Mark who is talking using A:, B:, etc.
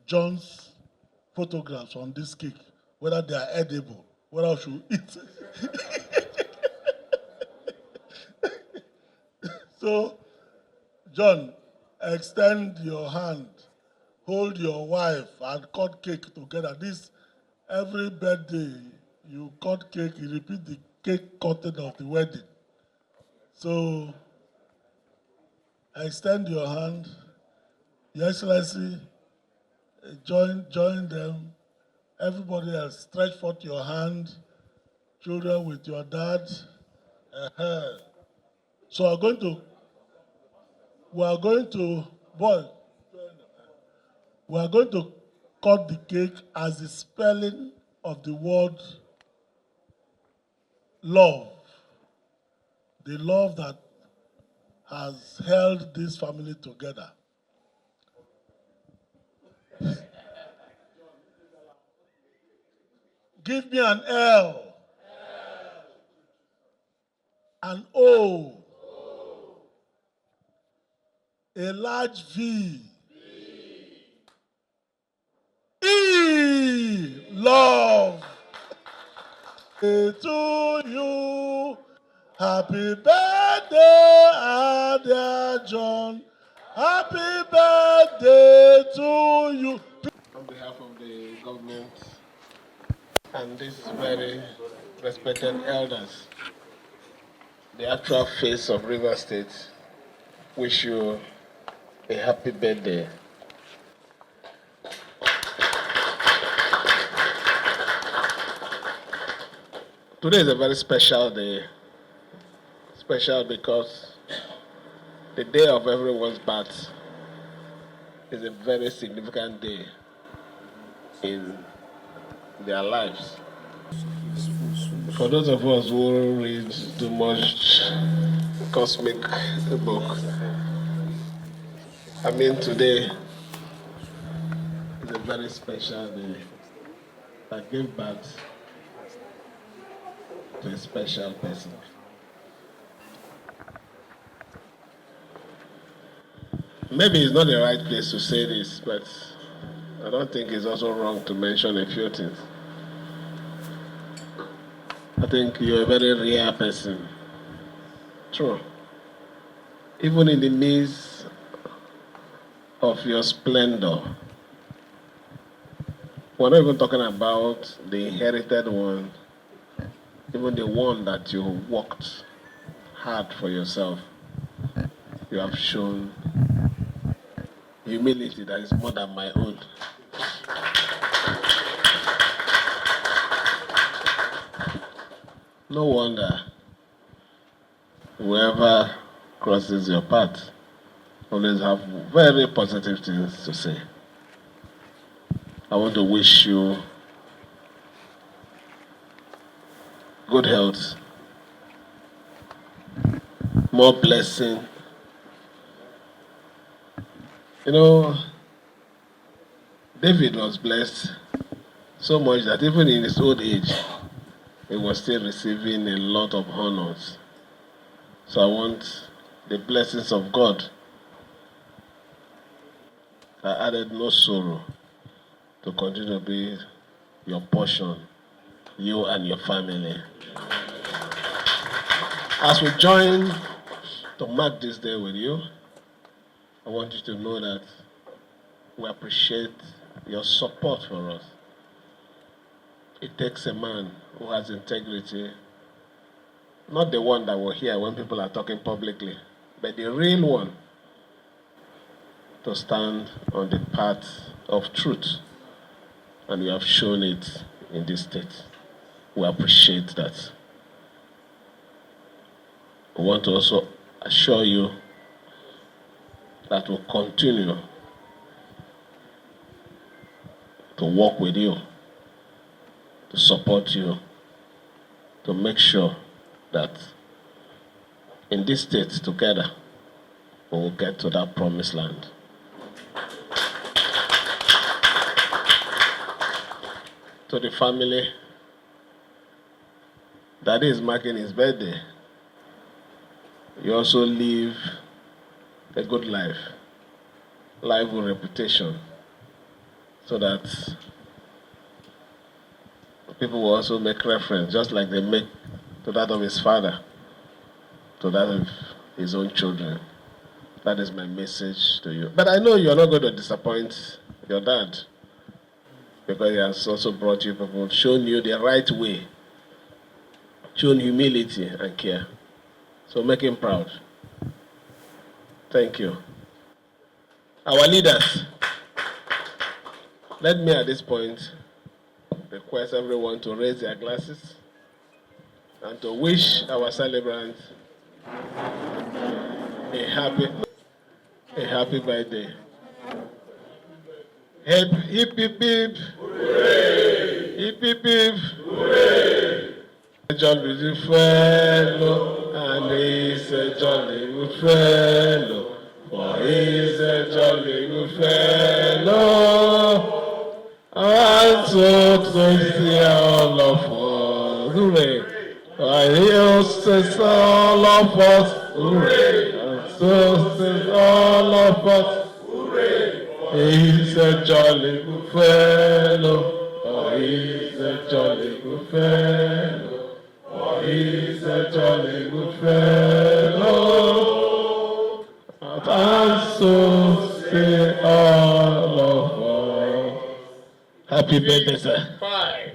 A: John's photographs on this cake, whether they are edible, whether I should eat. So, John, extend your hand, hold your wife, and cut cake together. This every birthday you cut cake, you repeat the cake cutting of the wedding. So, extend your hand. Your Excellency, join them. Everybody else, stretch forth your hand. Children with your dad. So we are going to, boy, we are going to cut the cake as the spelling of the word love. The love that has held this family together. Give me an L. An O. A large V. E. Love. To you. Happy birthday, dear John. Happy birthday to you.
B: On behalf of the government and these very respected elders, the actual face of Rivers State, wish you a happy birthday. Today is a very special day. Special because the day of everyone's birth is a very significant day in their lives. For those of us who read too much cosmic book, I mean, today is a very special day that gave birth to a special person. Maybe it's not the right place to say this, but I don't think it's also wrong to mention a few things. I think you're a very rare person. True. Even in the midst of your splendor, we're not even talking about the inherited one, even the one that you worked hard for yourself. You have shown humility that is more than my own. No wonder whoever crosses your path always have very positive things to say. I want to wish you good health, more blessing. You know, David was blessed so much that even in his old age, he was still receiving a lot of honors. So I want the blessings of God that added no sorrow to continue to be your portion, you and your family. As we join to mark this day with you, I want you to know that we appreciate your support for us. It takes a man who has integrity, not the one that will hear when people are talking publicly, but the real one, to stand on the path of truth. And we have shown it in this state. We appreciate that. We want to also assure you that we'll continue to work with you, to support you, to make sure that in this state together, we will get to that promised land. To the family that is marking his birthday, you also leave a good life, life with reputation, so that people will also make reference, just like they make to that of his father, to that of his own children. That is my message to you. But I know you're not going to disappoint your dad, because he has also brought you people, shown you the right way, shown humility and care. So make him proud. Thank you. Our leaders, let me at this point request everyone to raise their glasses and to wish our celebrant a happy birthday. Hip hip hip hip. Hooray! Hip hip hip. Hooray! John is a fellow, and he's a jolly good fellow. For he's a jolly good fellow. And so see all of us. Hooray! And he also all of us. Hooray! And so see all of us. Hooray! He's a jolly good fellow. Oh, he's a jolly good fellow. Oh, he's a jolly good fellow. And so say all of us. Happy birthday, sir. 5.